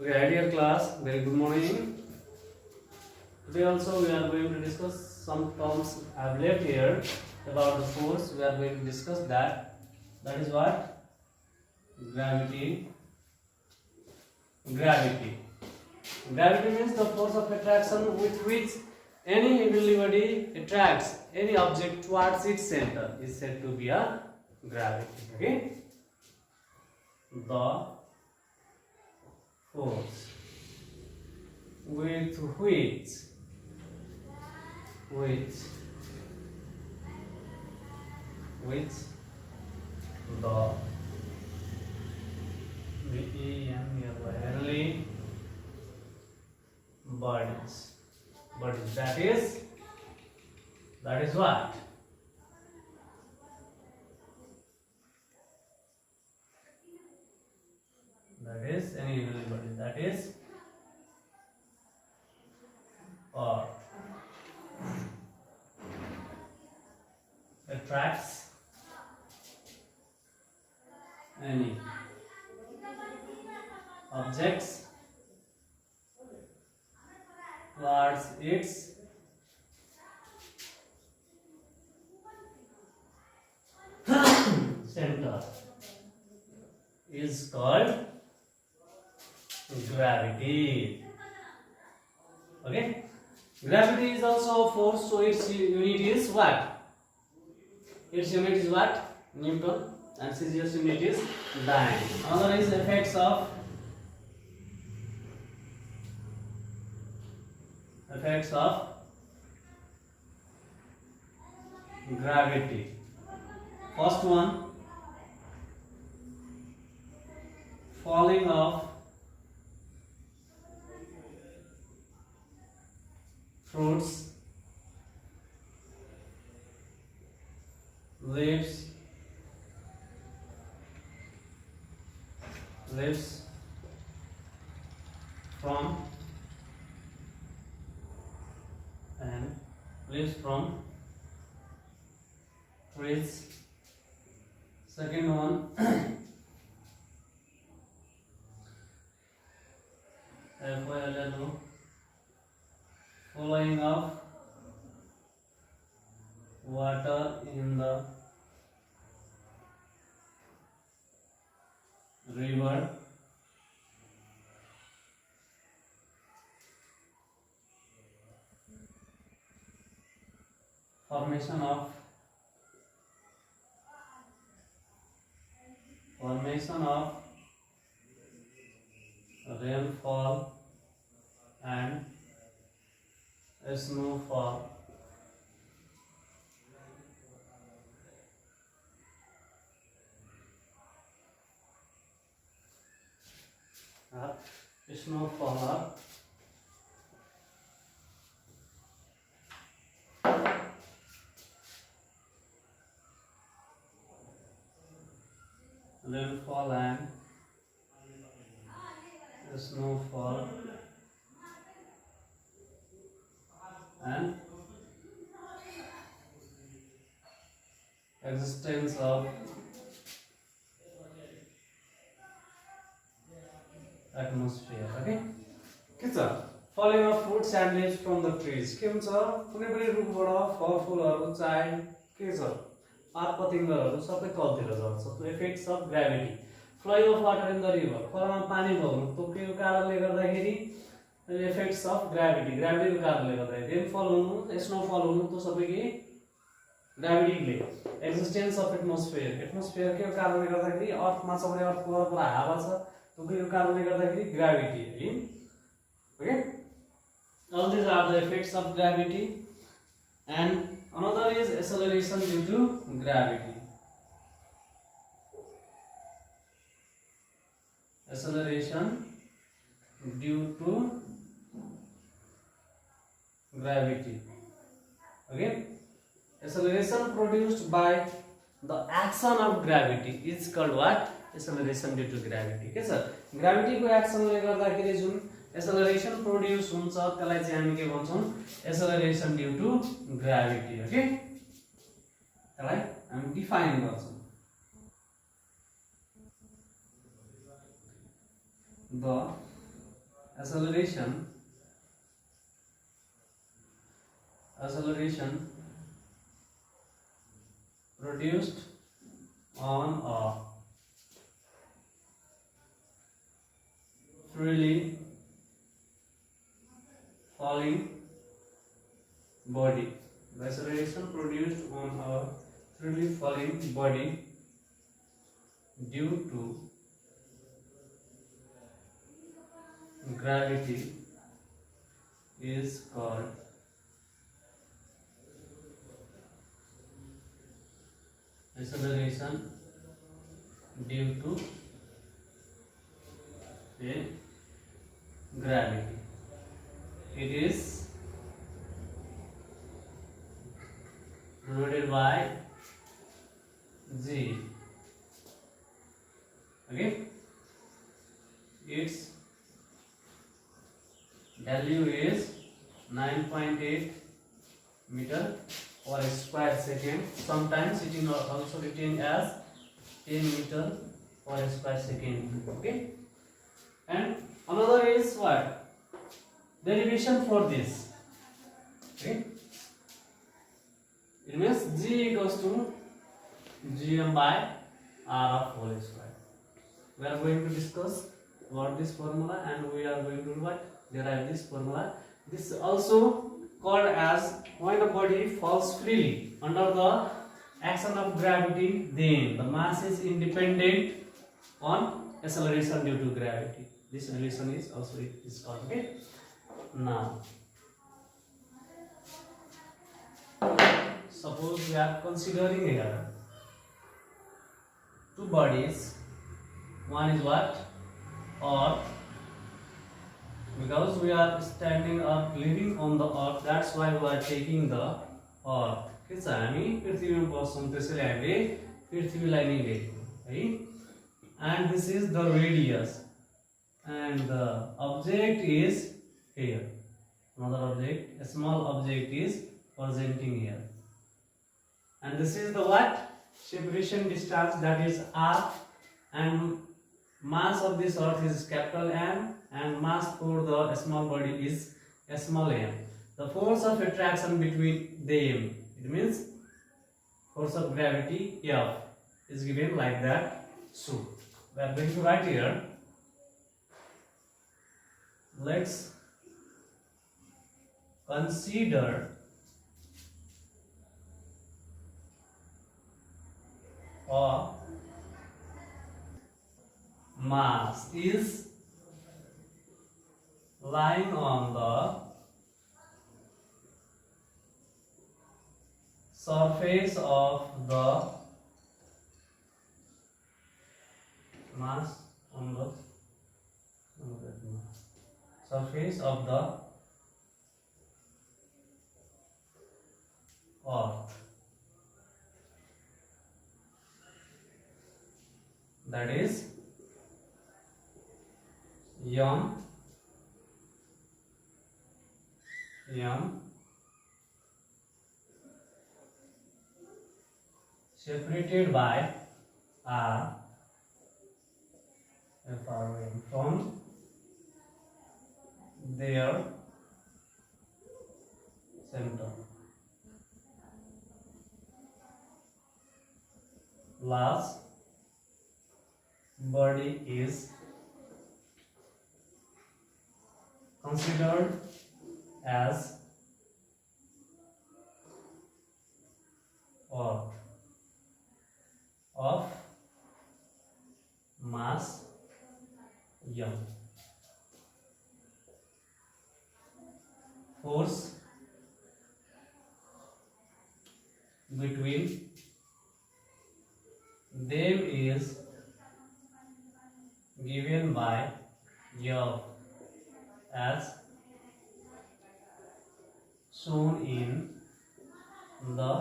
Okay, dear class, very good morning. Today also we are going to discuss some terms I have left here about the force. We are going to discuss that. That is what? Gravity. Gravity. Gravity means the force of attraction with which any heavenly body attracts any object towards its center is said to be a gravity. Okay? The force with which the heavenly bodies that is what? That is any heavenly body, that is or attracts any objects towards its center is called gravity. Okay, gravity is also a force, so its unit is what? Its unit is what? Newton, and Celsius unit is dyne. Another is effects of gravity. First one, falling of fruits, leaves from trees. Second one, flowing of water in the river. Formation of rainfall and snowfall. Snowfall rainfall and snowfall and existence of atmosphere. Okay, के छ falling of fruits and leaves from the trees के हुन्छ कुनै पनि रुखबाट फलफुलहरू चाहे के छ पातपतिङ्गरहरू सबै तलतिर झर्छ. तो effects of gravity. Flowing of water in the river, खोलामा पानी बग्नु तो के कारणले गर्दाखेरि इफेक्ट्स अफ ग्राभिटी, ग्राभिटीको कारणले गर्दाखेरि. रेनफल हुनु, स्नोफल हुनु तो सबै के ग्राभिटीले. एक्जिस्टेन्स अफ एटमोस्फियर, एटमोस्फियर के कारणले गर्दाखेरि अर्थमा सबैले अर्थको वरपर हावा छ तो के कारणले गर्दाखेरि ग्राभिटी है. Okay, all these are the effects of gravity. And another is acceleration due to gravity. Acceleration due to gravity. Okay, acceleration produced by the action of gravity is called what? Acceleration due to gravity. के छ gravity को एक्सनले गर्दाखेरि जुन acceleration produce हुन्छ त्यसलाई चाहिँ हामी के भन्छौं? Acceleration due to gravity. Okay, त्यसलाई हामी डिफाइन गर्छौं. the acceleration produced on a freely falling body. The acceleration produced on a freely falling body due to gravity is called acceleration due to a gravity. It is denoted by G. Okay, its value is 9.8 meter per square second. Sometimes it is also written as 10 meter per square second. Okay, and another is what? Derivation for this. Okay, it means G equals to Gm by R of whole square. We are going to discuss about this formula and we are going to what? Derive this formula. This is also called as when a body falls freely under the action of gravity, then the mass is independent on acceleration due to gravity. This relation is also it is called. Okay. Now, suppose we are considering here two bodies. One is what? Earth. Because we are standing or living on the earth, that's why we are taking the earth. के छ हामी पृथ्वीमा बस्छौं त्यसैले हामीले पृथ्वीलाई नै लिएको है. And this is the radius and the object is here. Another object, a small object is presenting here. And this is the what? Separation distance, that is r, and mass of this earth is capital M and mass for the small body is small m. The force of attraction between them, it means force of gravity F, is given like that. So we are going to write here. Let's consider a mass is lying on the surface of the mass on the surface of the earth, that is m separated by r from their center. Last body is considered as earth of mass m. Force between them is given by F as shown in the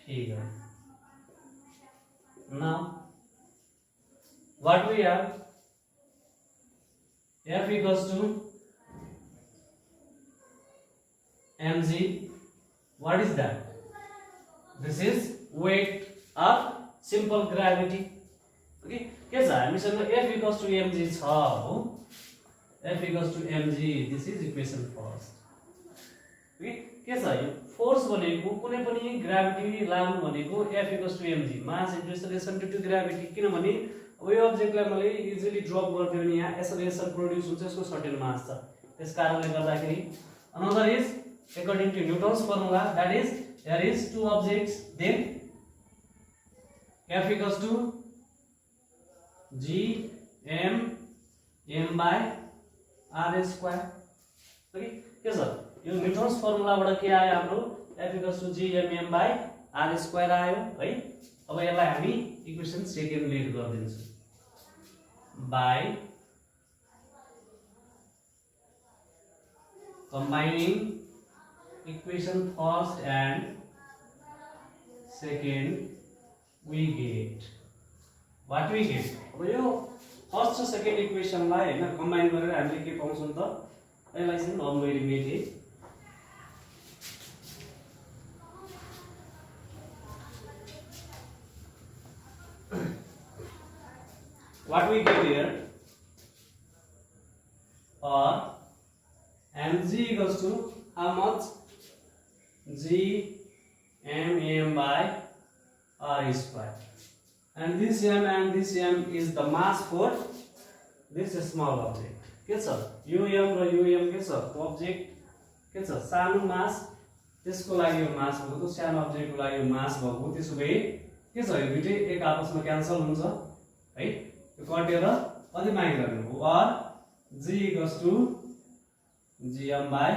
figure. Now, what we have? F equals to mg. What is that? This is weight of simple gravity. Okay के छ हामीसँग f equals to mg छ हो f equals to mg this is equation first okay के छ यो force भनेको कुनै पनि ग्राभिटी लाग्नु भनेको f equals to mg mass into acceleration due to gravity किनभने अब यो अब्जेक्टलाई मैले इजिली ड्रप गरिदियो भने यहाँ एक्सेलरेसन प्रोड्युस हुन्छ यसको सर्टेन मास छ त्यस कारणले गर्दाखेरि another is according to Newton's formula that is there is two objects then f equals to g m m by r square okay के छ यो न्यूटन्स फर्मुलाबाट के आयो हाम्रो f equals to g m m by r square आयो है अब यसलाई हामी इक्वेसन सेकेन्ड लेट गरिदिन्छौँ by combining equation first and second we get what we get अब यो फर्स्ट र सेकेन्ड इक्वेसनलाई हैन कम्बाइन गरेर हामीले के पाउँछौं त यसलाई चाहिँ अब मैले मेटे what we get here or mg equals to how much g m by r square and this m is the mass for this small object के छ यो m र यो m के छ object के छ सानो मास त्यसको लागि यो मास भएको सानो अब्जेक्टको लागि यो मास भएको त्यसो भए के छ यो दुईटै एक आपसमा क्यान्सल हुन्छ है यो कटेर कति माइनस गर्ने हो or g equals to gm by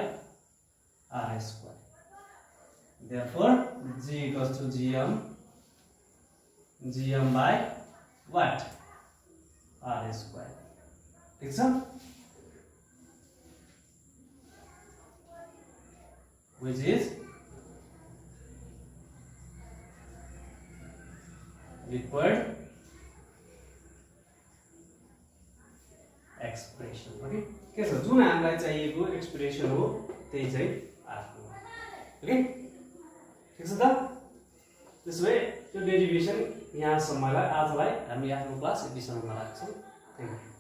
r square therefore g equals to gm by what r square ठीक छ which is required expression okay के छ जुन हामीलाई चाहिएको एक्सप्रेसन हो त्यही चाहिँ आफ्नो ओके ठीक छ त त्यसो भए त्यो डेरिभेसन यहाँसम्मलाई आजलाई हामी आफ्नो क्लास यतिसम्म राख्छौँ थ्यांक यू